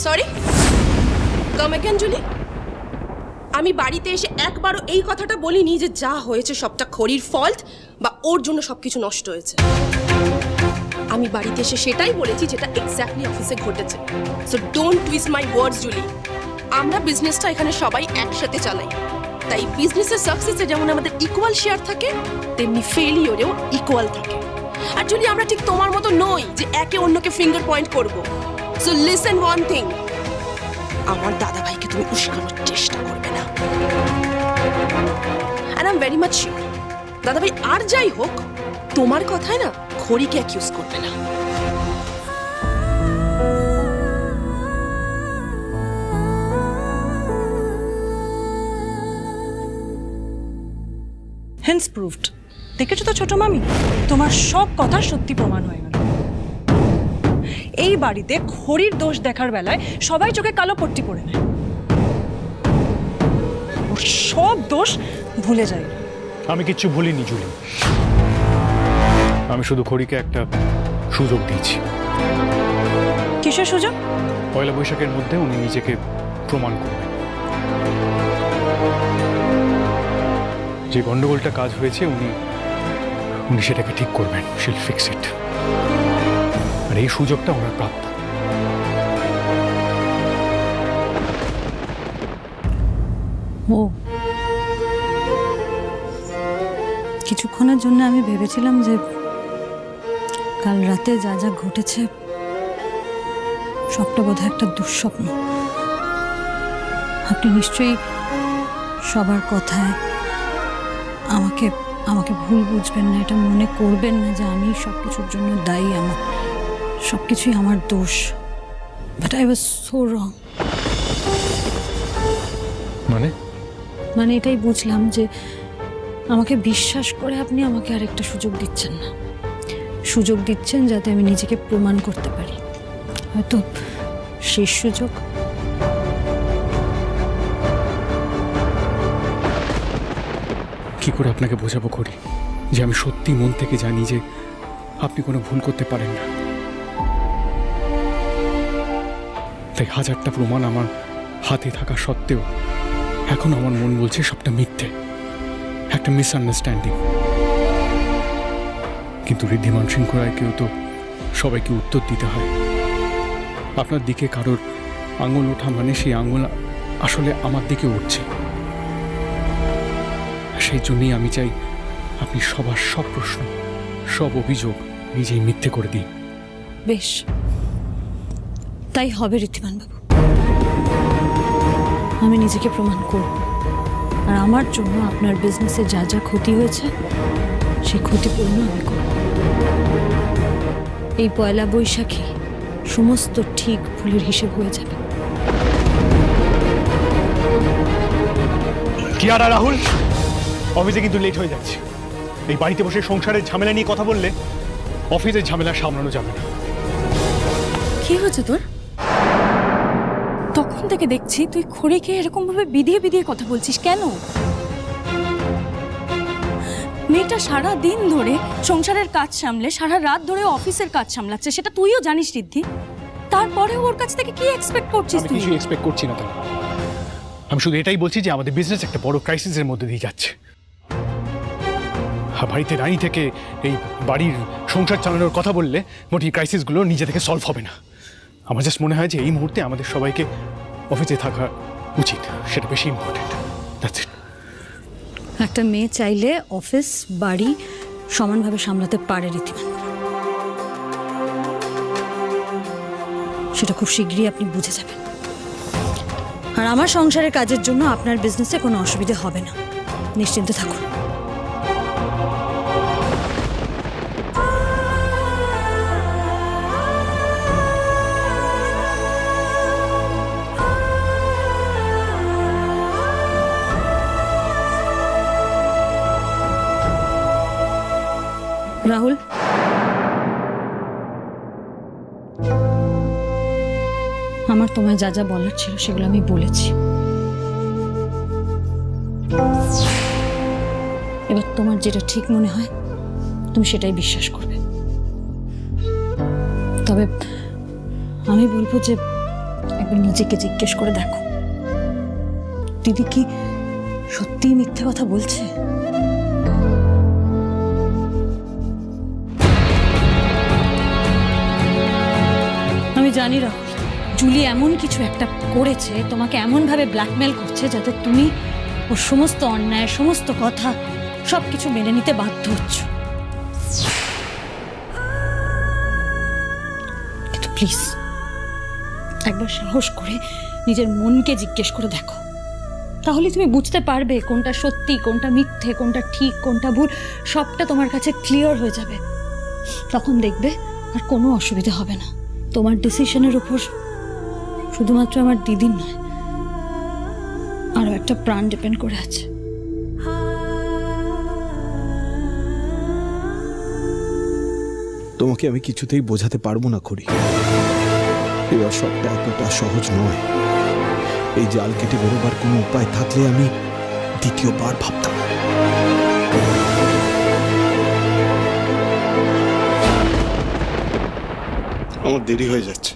Sorry, come again Julie. আমি বাড়িতে এসে একবারও এই কথাটা বলিনি যে যা হয়েছে সবটা খড়ির ফল্ট বা ওর জন্য সবকিছু নষ্ট হয়েছে। আমি বাড়িতে এসে সেটাই বলেছি যেটা এক্স্যাক্টলি অফিসে ঘটেছে। So don't twist my words Julie. আমরা বিজনেসটা এখানে সবাই একসাথে চালাই, তাই বিজনেসের সাকসেসে যেমন আমাদের ইকুয়াল শেয়ার থাকে, তেমনি ফেলিওরেও ইকুয়াল থাকে। আর জুলি, আমরা ঠিক তোমার মতো নই যে একে অন্যকে ফিঙ্গার পয়েন্ট করব। সো লিসেন ওয়ান থিং, আমার দাদা ভাইকে তুমি উস্কানোর চেষ্টা করবে না। আর I am very much sure দাদা ভাই আর যাই হোক তোমার কথায় না খড়িকে অ্যাকিউজ করবে না। Hence proved. দেখেছো তো ছোট মামি, তোমার সব কথা সত্যি প্রমাণ হয়ে গেল। এই বাড়িতে খড়ির দোষ দেখার বেলায় সবাই চোখে কালো পট্টি পরে নেয়, ওর সব দোষ ভুলে যায়। আমি কিচ্ছু ভুলিনি জুলি, আমি শুধু খড়িকে একটা সুযোগ দিয়েছি। কিসের সুযোগ? পয়লা বৈশাখের মধ্যে উনি নিজেকে প্রমাণ করবেন। যে গন্ডগোলটা কাজ হয়েছে উনি সেটাকে ঠিক করবেন। শিল ফিক্স ইট। আর এই সুযোগটা ওনার প্রাপ্য। ও কিছুক্ষণের জন্য আমি ভেবেছিলাম যে কাল রাতে যা যা ঘটেছে সবটা বোধহয় একটা দুঃস্বপ্ন। আপনি নিশ্চয়ই সবার কথায় আমাকে আমাকে ভুল বুঝবেন না, এটা মনে করবেন না যে আমি সব কিছুর জন্য দায়ী, আমার সব কিছুই আমার দোষ। বাট আই ওয়াজ সো রং। মানে এটাই বুঝলাম যে আমাকে বিশ্বাস করে আপনি আমাকে আরেকটা সুযোগ দিচ্ছেন না, সুযোগ দিচ্ছেন যাতে আমি নিজেকে প্রমাণ করতে পারি। হয়তো শেষ সুযোগ। কি করে আপনাকে বোঝাবো খড়ি যে আমি সত্যি মন থেকে জানি যে আপনি কোনো ভুল করতে পারেন না। তাই হাজারটা প্রমাণ আমার হাতে থাকা সত্ত্বেও এখন আমার মন বলছে সবটা মিথ্যে, একটা মিসআন্ডারস্ট্যান্ডিং। কিন্তু ঋদ্ধিমান সিংহ রায়কেও তো সবাইকে উত্তর দিতে হয়। আপনার দিকে কারোর আঙুল ওঠা মানে সেই আঙুল আসলে আমার দিকে উঠছে। সেই জন্যই আমি চাই আপনি সবার সব প্রশ্ন, সব অভিযোগ নিজেই মিথ্যে করে দিন। বেশ, তাই হবে ঋদ্ধিমান বাবু। আমি নিজেকে প্রমাণ করব, আর আমার জন্য আপনার বিজনেসে যা যা ক্ষতি হয়েছে সেই ক্ষতিপূর্ণ আমি করব। এই পয়লা বৈশাখে সমস্ত ঠিক ভুলের হিসেব হয়ে যাবে। কি আর রাহুল, অফিসে কিন্তু লেট হয়ে যাচ্ছে। এই বাড়িতে বসে সংসারের ঝামেলা নিয়ে কথা বললে অফিসের ঝামেলা সামলানো যাবে না। কি হয়েছে তোর? তখন থেকে দেখছি তুই খড়িকে এরকম ভাবে বিধিয়ে বিধিয়ে কথা বলছিস কেন? মেয়েটা সারা দিন ধরে সংসারের কাজ সামলে সারা রাত ধরে অফিসের কাজ সামলাচ্ছে, সেটা তুইও জানিস রিদ্ধি। তারপরে ওর কাছ থেকে কি এক্সপেক্ট করছিস আমি তুই? কিছু এক্সপেক্ট করছি না। তাই আমি শুধু এটাই বলছি যে আমাদের বিজনেস একটা বড় ক্রাইসিসের মধ্যে দিয়ে যাচ্ছে। বাড়িতে রানী থেকে এই বাড়ির সংসার চালানোর কথা বললে মোটেই ক্রাইসিসগুলো নিজে থেকে সলভ হবে না। আমার জাস্ট মনে হয় যে এই মুহূর্তে আমাদের সবাইকে অফিসে থাকা উচিত, সেটা বেশি ইম্পর্টেন্ট। That's it. একটা মেয়ে চাইলে অফিস বাড়ি সমানভাবে সামলাতে পারে ঋদ্ধিমান, সেটা খুব শীঘ্রই আপনি বুঝে যাবেন। আর আমার সংসারের কাজের জন্য আপনার বিজনেসে কোনো অসুবিধা হবে না, নিশ্চিন্তে থাকুন। রাহুল, আমার তোমায় যা যা বলার ছিল সেগুলো আমি বলেছি। এবার তোমার যেটা ঠিক মনে হয় তুমি সেটাই বিশ্বাস করবে। তবে আমি বলবো যে একবার নিজেকে জিজ্ঞেস করে দেখো, দিদি কি সত্যিই মিথ্যে কথা বলছে? আমি জানি রাহুল, জুলি এমন কিছু একটা করেছে, তোমাকে এমনভাবে ব্ল্যাকমেল করছে যাতে তুমি ওর সমস্ত অন্যায়, সমস্ত কথা সবকিছু মেনে নিতে বাধ্য হচ্ছ। কিন্তু প্লিজ একবার সাহস করে নিজের মনকে জিজ্ঞেস করে দেখো, তাহলে তুমি বুঝতে পারবে কোনটা সত্যি, কোনটা মিথ্যে, কোনটা ঠিক, কোনটা ভুল, সবটা তোমার কাছে ক্লিয়ার হয়ে যাবে। তখন দেখবে আর কোনো অসুবিধা হবে না। তোমার ডিসিশনের উপর শুধুমাত্র আমার দিদির নয়, আরও একটা প্রাণ ডিপেন্ড করে আছে। তোমাকে আমি কিছুতেই বোঝাতে পারবো না খুড়ি, এবার সবটা এতটা সহজ নয়। এই জাল কেটে বেরোবার কোনো উপায় থাকলে আমি দ্বিতীয়বার ভাবতাম। আমার দেরি হয়ে যাচ্ছে।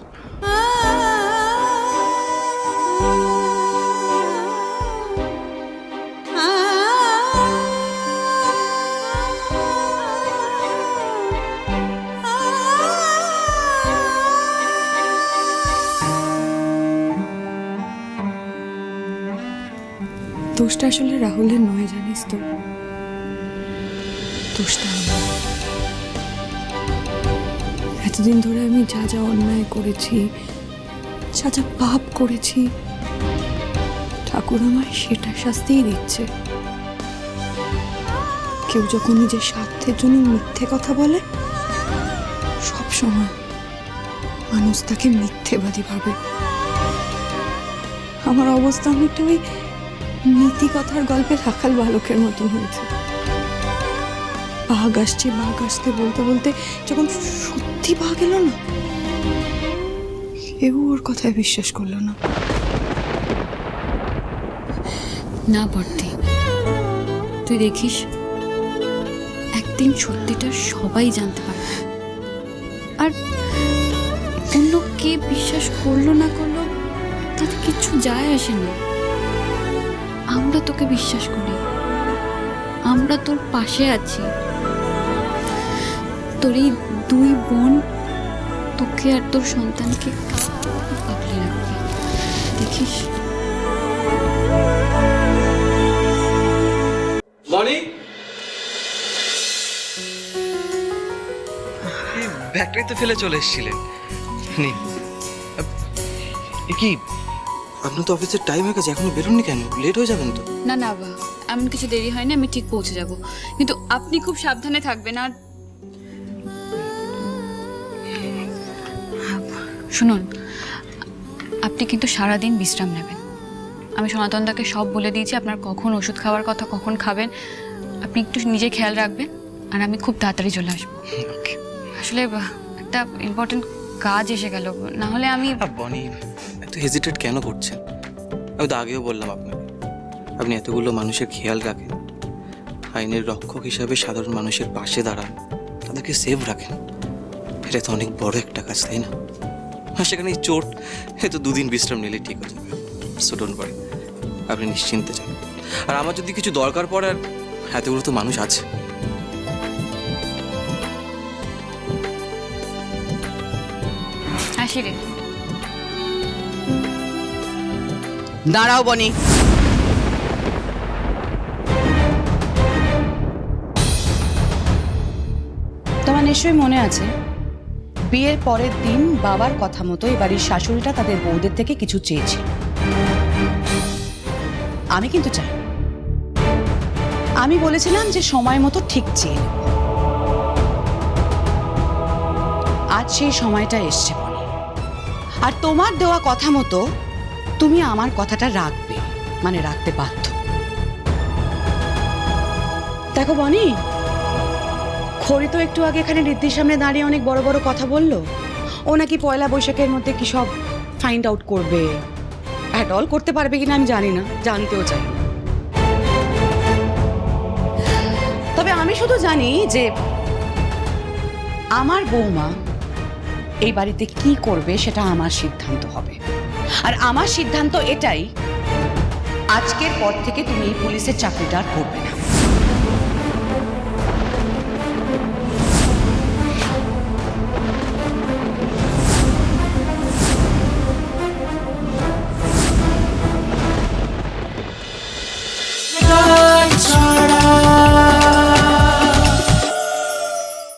দোষটা আসলে রাহুলের নয়, জানিস তো, দোষটা আমার। এতদিন ধরে আমি যা যা অন্যায় করেছি, যা যা পাপ করেছি, ঠাকুর আমায় সেটা শাস্তিই দিচ্ছে। কেউ যখন নিজের স্বার্থের জন্য মিথ্যে কথা বলে, সব সময় মানুষ তাকে মিথ্যেবাদী ভাবে। আমার অবস্থা অনেকটা ওই নীতি কথার গল্পে রাখাল বালকের মতন হয়েছে। বাঘ আসছে, বাঘ আসতে বলতে বলতে যখন সত্যি বাঘ এলো না, কেউ ওর কথায় বিশ্বাস করলো না। না বর্তি, তুই দেখিস একদিন সত্যিটা সবাই জানতে পারবে। আর অন্য কে বিশ্বাস করলো না করলো তাতে কিচ্ছু যায় আসে না। আমরা তোকে বিশ্বাস করি, আমরা তোর পাশে আছি। তোর এই দুই বোন তোকে আর তোর সন্তানকে আগলে রাখবে, দেখিস। মনি, ব্যাগটাই তো ফেলে চলে এসেছিলেন। নিন। কি আপনার তো অফিসের টাইম হয়ে গেছে, এখনো বেরোননি কেন? লেট হয়ে যাবেন তো। না না বা এমন কিছু দেরি হয়নি, আমি ঠিক পৌঁছে যাব, কিন্তু আপনি খুব সাবধানে থাকবেন। আর শুনুন, আপনি কিন্তু সারাদিন বিশ্রাম নেবেন। আমি সনাতনদাকে সব বলে দিয়েছি, আপনার কখন ওষুধ খাওয়ার কথা, কখন খাবেন। আপনি একটু নিজে খেয়াল রাখবেন, আর আমি খুব তাড়াতাড়ি চলে আসবো। আসলে একটা ইম্পর্টেন্ট কাজ এসে গেল, না হলে আমি। বনি, এত হেজিটেট কেন করছেন? আমি তো আগেও বললাম আপনাকে, আপনি এতগুলো মানুষের খেয়াল রাখেন, আইনের রক্ষক হিসাবে সাধারণ মানুষের পাশে দাঁড়ান, তাদেরকে সেভ রাখেন। এটা তো অনেক বড় একটা কাজ, তাই না? আর সেখানে এই চোট, এ তো 2 দিন বিশ্রাম নিলে ঠিক হয়ে যাবে। সো ডোন্ট ওয়ারি, আপনি নিশ্চিন্তে যান। আর আমার যদি কিছু দরকার পড়ে, আর এতগুলো তো মানুষ আছে। আসি রে। দাঁড়াও বনি, তোমার নিশ্চয়ই মনে আছে বিয়ের পরের দিন বাবার কথা মতো এই বাড়ির শাশুড়িটা তাদের বউদের থেকে কিছু চেয়েছে। আমি কিন্তু চাই, আমি বলেছিলাম যে সময় মতো ঠিক চেয়ে নেব। আজ সেই সময়টা এসছে বনি, আর তোমার দেওয়া কথা মতো তুমি আমার কথাটা রাখবে, মানে রাখতে বাধ্য। দেখো বনি, খড়ি তো একটু আগে এখানে ঋদ্ধির সামনে দাঁড়িয়ে অনেক বড় বড় কথা বললো। ও নাকি পয়লা বৈশাখের মধ্যে কি সব ফাইন্ড আউট করবে। অ্যাট অল করতে পারবে কিনা আমি জানি না, জানতেও চাই। তবে আমি শুধু জানি যে আমার বৌমা এই বাড়িতে কি করবে সেটা আমার সিদ্ধান্ত হবে। আর আমার সিদ্ধান্ত এটাই, আজকের পর থেকে তুমি এই পুলিশের চাকরিটা আর করবে না।